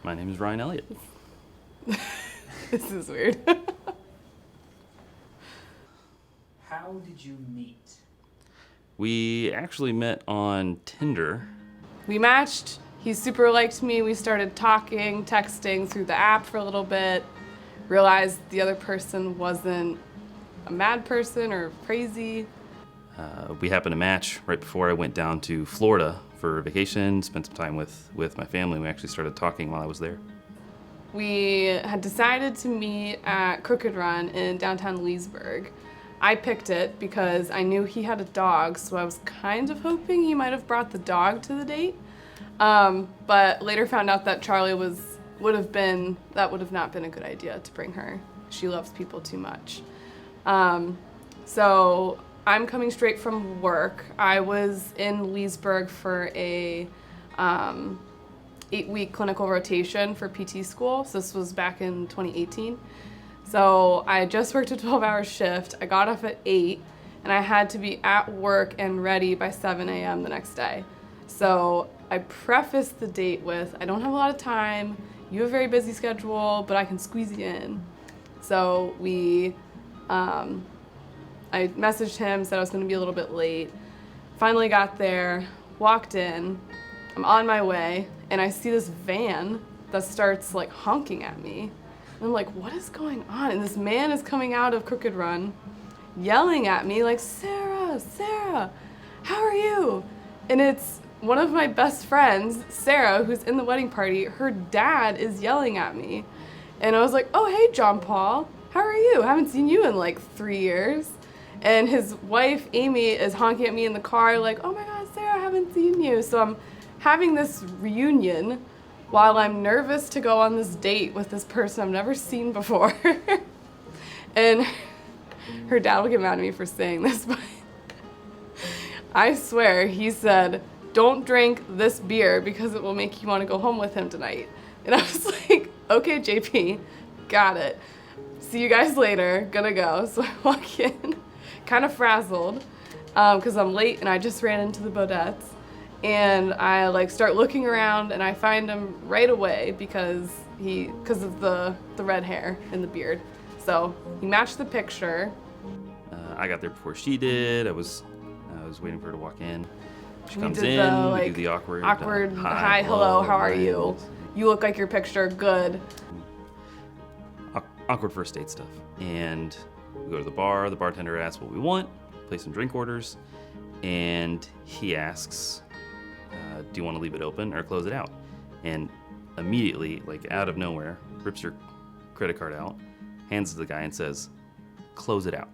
My name is Ryan Elliott. This is weird. How did you meet? We actually met on Tinder. We matched. He super liked me. We started talking, texting through the app for a little bit. Realized the other person wasn't a mad person or crazy. We happened to match right before I went down to Florida for vacation, spent some time with my family. We actually started talking while I was there. We had decided to meet at Crooked Run in downtown Leesburg. I picked it because I knew he had a dog, so I was kind of hoping he might have brought the dog to the date. But later found out that Charlie would have not been a good idea to bring her. She loves people too much. So I'm coming straight from work. I was in Leesburg for a 8-week clinical rotation for PT school. So this was back in 2018. So I just worked a 12-hour shift. I got off at 8, and I had to be at work and ready by 7 a.m. the next day. So I prefaced the date with, I don't have a lot of time. You have a very busy schedule, but I can squeeze you in. So I messaged him, said I was going to be a little bit late. Finally got there, walked in. I'm on my way, and I see this van that starts like honking at me. And I'm like, what is going on? And this man is coming out of Crooked Run, yelling at me like, Sarah, how are you? And it's one of my best friends, Sarah, who's in the wedding party. Her dad is yelling at me. And I was like, oh, hey, John Paul, how are you? I haven't seen you in like 3 years. And his wife, Amy, is honking at me in the car like, oh my God, Sarah, I haven't seen you. So I'm having this reunion while I'm nervous to go on this date with this person I've never seen before. And her dad will get mad at me for saying this, but I swear he said, don't drink this beer because it will make you want to go home with him tonight. And I was like, okay, JP, got it. See you guys later, gonna go. So I walk in, kind of frazzled, because I'm late and I just ran into the Beaudettes. And I like start looking around and I find him right away because of the red hair and the beard. So he matched the picture. I got there before she did. I was waiting for her to walk in. She comes we in, we do the awkward hi, hello, how are you? You look like your picture, good. Awkward first date stuff. And we go to the bar, the bartender asks what we want, place some drink orders, and he asks, do you want to leave it open or close it out? And immediately, like out of nowhere, rips her credit card out, hands it to the guy and says, close it out.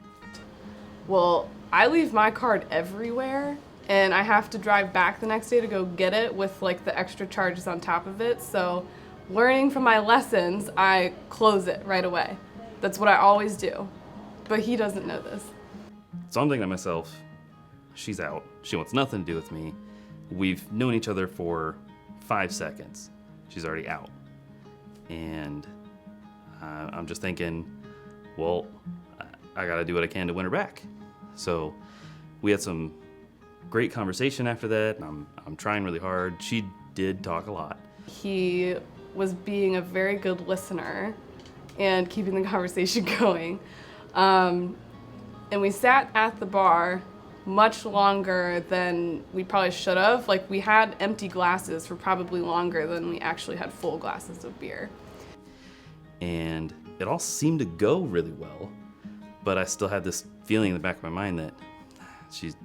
Well, I leave my card everywhere, and I have to drive back the next day to go get it with like the extra charges on top of it. So learning from my lessons, I close it right away. That's what I always do. But he doesn't know this. So I'm thinking to myself, she's out. She wants nothing to do with me. We've known each other for 5 seconds. She's already out. And I'm just thinking, well, I gotta do what I can to win her back. So we had some great conversation after that. I'm trying really hard. She did talk a lot. He was being a very good listener and keeping the conversation going. And we sat at the bar much longer than we probably should have. Like, we had empty glasses for probably longer than we actually had full glasses of beer. And it all seemed to go really well, but I still had this feeling in the back of my mind that she's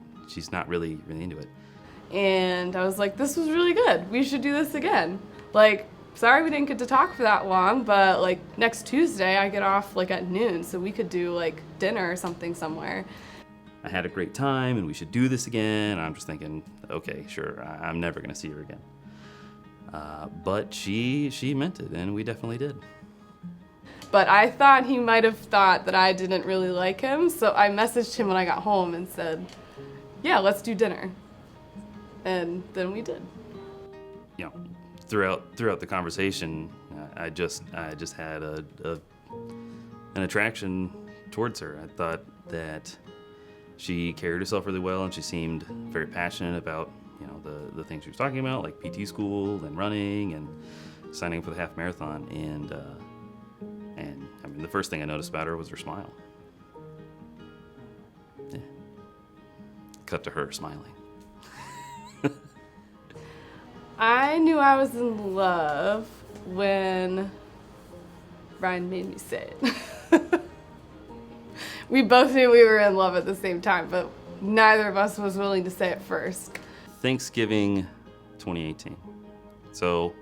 not really into it. And I was like, this was really good. We should do this again. Like, sorry we didn't get to talk for that long, but like next Tuesday I get off like at noon, so we could do like dinner or something somewhere. I had a great time and we should do this again. I'm just thinking, okay, sure, I'm never gonna see her again. But she meant it, and we definitely did. But I thought he might have thought that I didn't really like him, so I messaged him when I got home and said, yeah, let's do dinner. And then we did. You know, throughout the conversation, I just had an attraction towards her. I thought that she carried herself really well, and she seemed very passionate about, you know, the things she was talking about, like PT school and running, and signing up for the half marathon, and I mean, the first thing I noticed about her was her smile. Yeah. Cut to her smiling. I knew I was in love when Ryan made me say it. We both knew we were in love at the same time, but neither of us was willing to say it first. Thanksgiving 2018. So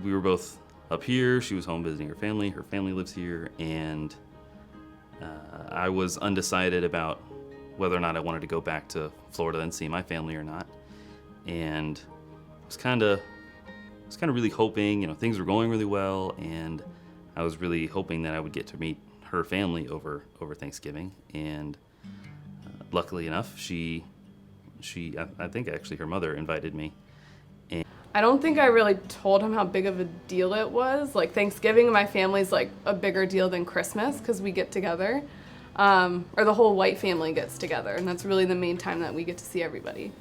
we were both up here. She was home visiting her family. Her family lives here, and I was undecided about whether or not I wanted to go back to Florida and see my family or not. And was kind of really hoping, you know, things were going really well, and I was really hoping that I would get to meet her family over Thanksgiving. And luckily enough, I think actually her mother invited me. And I don't think I really told him how big of a deal it was. Like, Thanksgiving in my family's like a bigger deal than Christmas because we get together, or the whole white family gets together, and that's really the main time that we get to see everybody.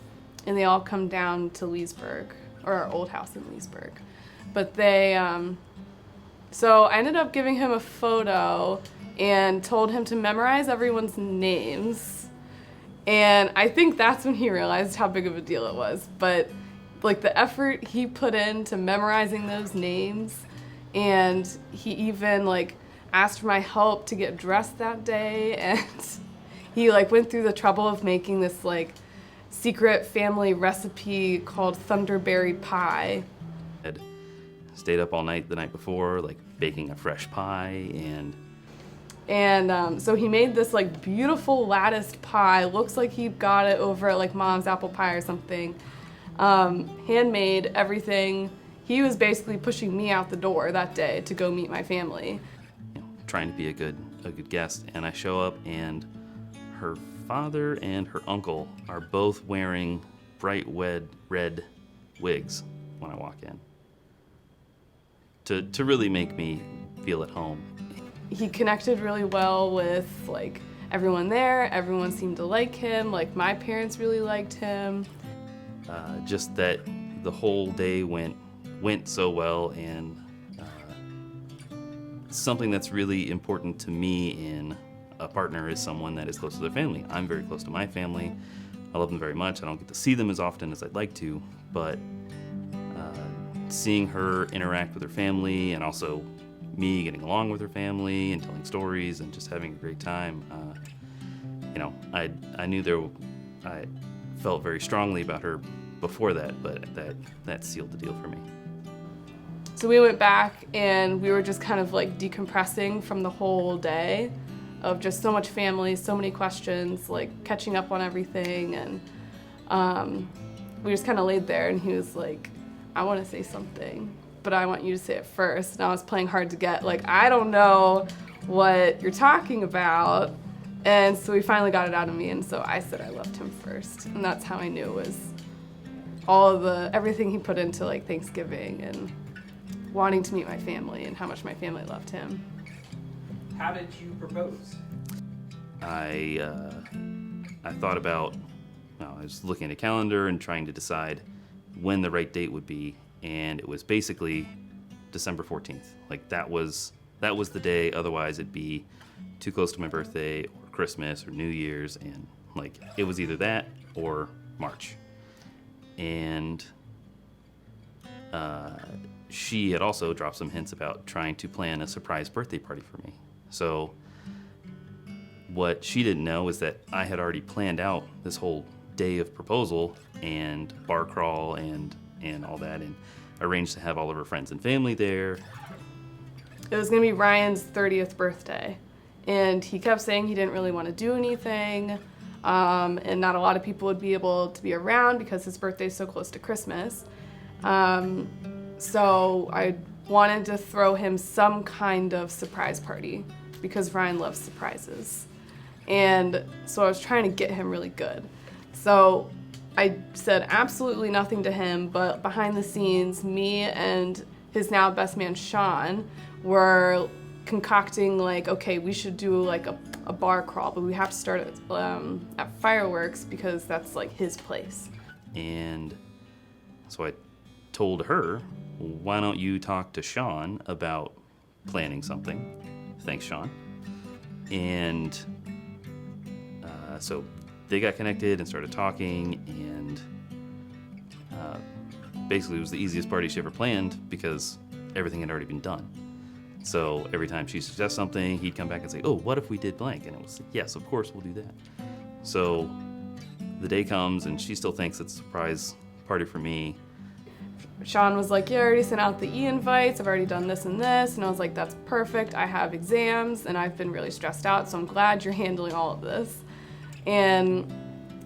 And they all come down to Leesburg, or our old house in Leesburg. But they, so I ended up giving him a photo and told him to memorize everyone's names. And I think that's when he realized how big of a deal it was. But like the effort he put into memorizing those names, and he even like asked for my help to get dressed that day, and he like went through the trouble of making this like secret family recipe called thunderberry pie. I'd stayed up all night the night before, like baking a fresh pie, and so he made this like beautiful latticed pie. Looks like he got it over at like Mom's Apple Pie or something. Handmade, everything. He was basically pushing me out the door that day to go meet my family. you know, trying to be a good guest. And I show up, and her father and her uncle are both wearing bright red wigs when I walk in, to really make me feel at home. He connected really well with like everyone there. Everyone seemed to like him. Like my parents really liked him. Just that the whole day went so well, and something that's really important to me in a partner is someone that is close to their family. I'm very close to my family. I love them very much. I don't get to see them as often as I'd like to, but seeing her interact with her family, and also me getting along with her family and telling stories and just having a great time, you know, I knew I felt very strongly about her before that, but that sealed the deal for me. So we went back, and we were just kind of like decompressing from the whole day of just so much family, so many questions, like catching up on everything. And we just kind of laid there, and he was like, I want to say something, but I want you to say it first. And I was playing hard to get, like, I don't know what you're talking about. And so he finally got it out of me, and so I said I loved him first. And that's how I knew it was everything he put into like Thanksgiving and wanting to meet my family and how much my family loved him. How did you propose? I thought about, well, I was looking at a calendar and trying to decide when the right date would be, and it was basically December 14th. Like that was the day, otherwise it'd be too close to my birthday or Christmas or New Year's, and like it was either that or March. And she had also dropped some hints about trying to plan a surprise birthday party for me. So what she didn't know is that I had already planned out this whole day of proposal and bar crawl and all that, and arranged to have all of her friends and family there. It was gonna be Ryan's 30th birthday, and he kept saying he didn't really want to do anything, and not a lot of people would be able to be around because his birthday is so close to Christmas. So I wanted to throw him some kind of surprise party because Ryan loves surprises. And so I was trying to get him really good. So I said absolutely nothing to him, but behind the scenes, me and his now best man, Sean, were concocting like, okay, we should do like a bar crawl, but we have to start at fireworks because that's like his place. And so I told her, why don't you talk to Sean about planning something? Thanks, Sean. And so they got connected and started talking, and basically it was the easiest party she ever planned because everything had already been done. So every time she suggests something, he'd come back and say, oh, what if we did blank? And it was, yes, of course we'll do that. So the day comes, and she still thinks it's a surprise party for me. Sean was like, yeah, I already sent out the e-invites. I've already done this and this. And I was like, that's perfect. I have exams, and I've been really stressed out, so I'm glad you're handling all of this. And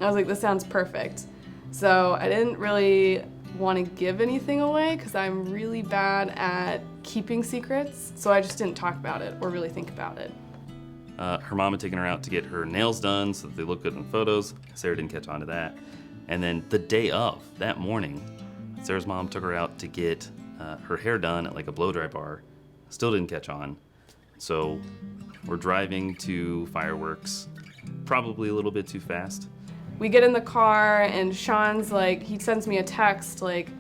I was like, this sounds perfect. So I didn't really want to give anything away because I'm really bad at keeping secrets. So I just didn't talk about it or really think about it. Her mom had taken her out to get her nails done so that they look good in the photos. Sarah didn't catch on to that. And then the day of, that morning, Sarah's mom took her out to get her hair done at like a blow-dry bar. Still didn't catch on. So we're driving to fireworks, probably a little bit too fast. We get in the car, and Sean's like, he sends me a text like,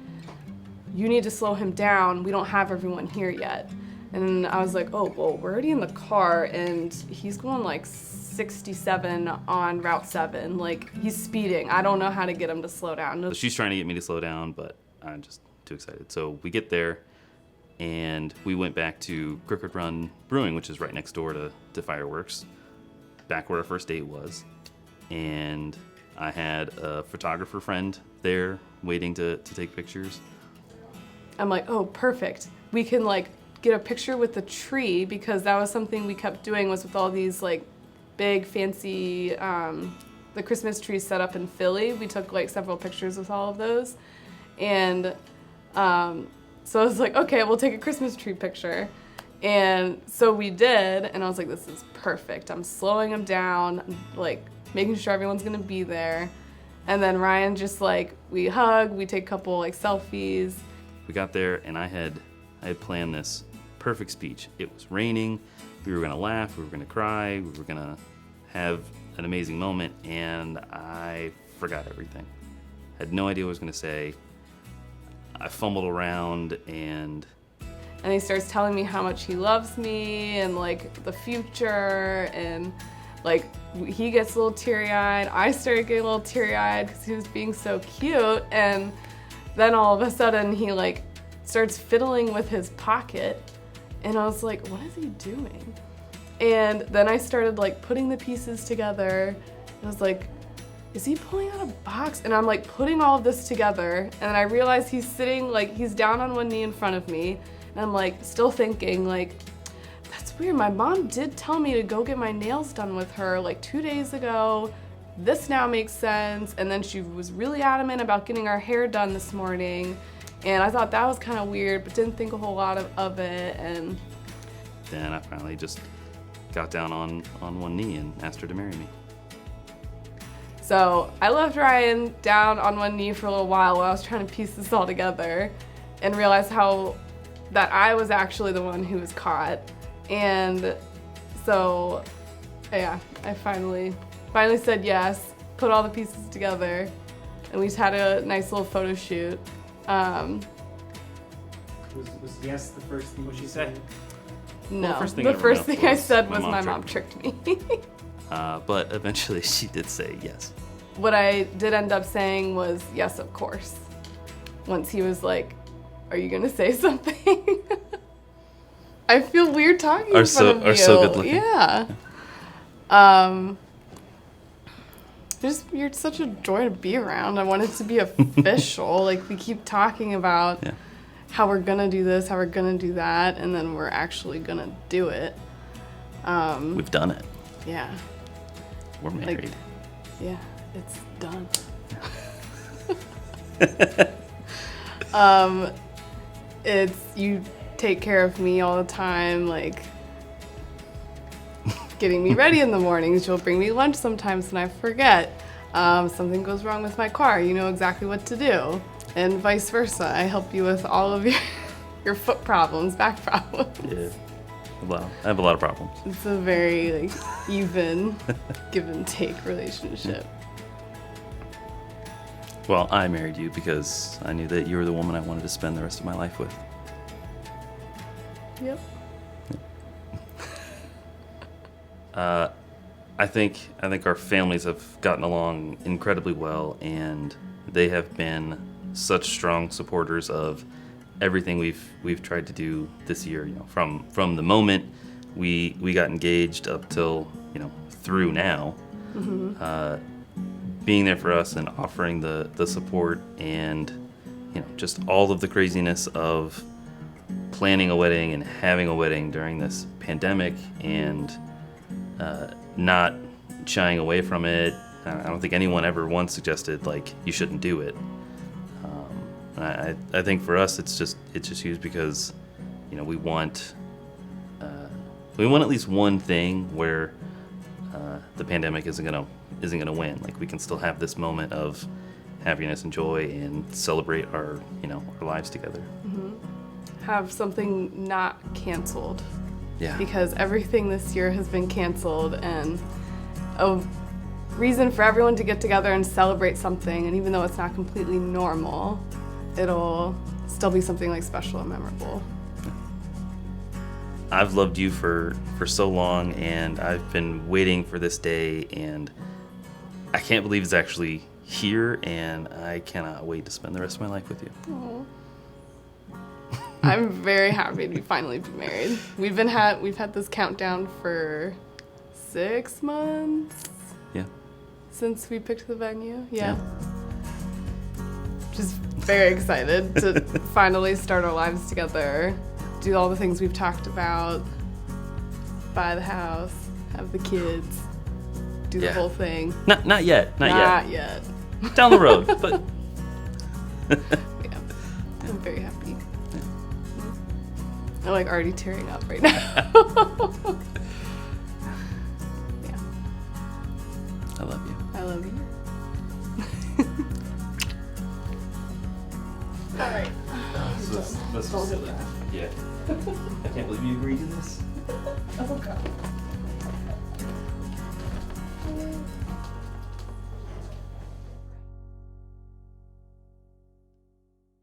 you need to slow him down. We don't have everyone here yet. And I was like, oh, well, we're already in the car, and he's going like 67 on Route 7. Like, he's speeding. I don't know how to get him to slow down. So she's trying to get me to slow down, but I'm just too excited. So we get there, and we went back to Crooked Run Brewing, which is right next door to Fireworks, back where our first date was. And I had a photographer friend there waiting to take pictures. I'm like, oh, perfect. We can like get a picture with the tree, because that was something we kept doing, was with all these like big fancy the Christmas trees set up in Philly. We took like several pictures with all of those. And so I was like, okay, we'll take a Christmas tree picture. And so we did, and I was like, this is perfect. I'm slowing him down, like making sure everyone's gonna be there. And then Ryan just like, we hug, we take a couple like selfies. We got there, and I had planned this perfect speech. It was raining, we were gonna laugh, we were gonna cry, we were gonna have an amazing moment, and I forgot everything. Had no idea what I was gonna say. I fumbled around, and he starts telling me how much he loves me and like the future, and like he gets a little teary-eyed. I started getting a little teary-eyed because he was being so cute, and then all of a sudden he like starts fiddling with his pocket, and I was like, what is he doing? And then I started like putting the pieces together, and I was like, is he pulling out a box? And I'm like putting all of this together, and then I realized he's sitting, like he's down on one knee in front of me, and I'm like still thinking like, that's weird, my mom did tell me to go get my nails done with her like 2 days ago. This now makes sense. And then she was really adamant about getting our hair done this morning, and I thought that was kind of weird, but didn't think a whole lot of it. And then I finally just got down on one knee and asked her to marry me. So I left Ryan down on one knee for a little while I was trying to piece this all together, and realized that I was actually the one who was caught. And so, yeah, I finally said yes, put all the pieces together, and we just had a nice little photo shoot. Was yes the first thing she said? No, Well, the first thing I said was my mom tricked tricked me. But eventually she did say yes. What I did end up saying was yes, of course. Once he was like, are you gonna say something? I feel weird talking in front of you. Are so good looking. Yeah. You're such a joy to be around. I want it to be official. Like, we keep talking about how we're gonna do this, how we're gonna do that, and then we're actually gonna do it. We've done it. Yeah. We're married. Like, yeah, it's done. It's, you take care of me all the time, like getting me ready in the mornings. You'll bring me lunch sometimes and I forget. Something goes wrong with my car, you know exactly what to do. And vice versa. I help you with all of your foot problems, back problems. Yeah. Well, I have a lot of problems. It's a very like even give and take relationship. Well, I married you because I knew that you were the woman I wanted to spend the rest of my life with. Yep. I think our families have gotten along incredibly well, and they have been such strong supporters of everything we've tried to do this year. You know, from the moment we got engaged up till, you know, through now, being there for us and offering the support, and, you know, just all of the craziness of planning a wedding and having a wedding during this pandemic, and not shying away from it. I don't think anyone ever once suggested like you shouldn't do it. I think for us it's just huge because, you know, we want at least one thing where the pandemic isn't gonna win. Like, we can still have this moment of happiness and joy and celebrate our lives together. Have something not canceled. Yeah. Because everything this year has been canceled, and a reason for everyone to get together and celebrate something, and even though it's not completely normal, it'll still be something like special and memorable. I've loved you for so long, and I've been waiting for this day, and I can't believe it's actually here, and I cannot wait to spend the rest of my life with you. Aww. I'm very happy to finally be married. We've had this countdown for 6 months. Yeah. Since we picked the venue. Yeah. Just very excited to finally start our lives together, do all the things we've talked about, buy the house, have the kids, do the whole thing. Not yet. Not yet. Down the road, but yeah. I'm very happy. I'm like already tearing up right now. Yeah. I love you. I love you. All right. This was silly. Yeah. I can't believe you agreed to this.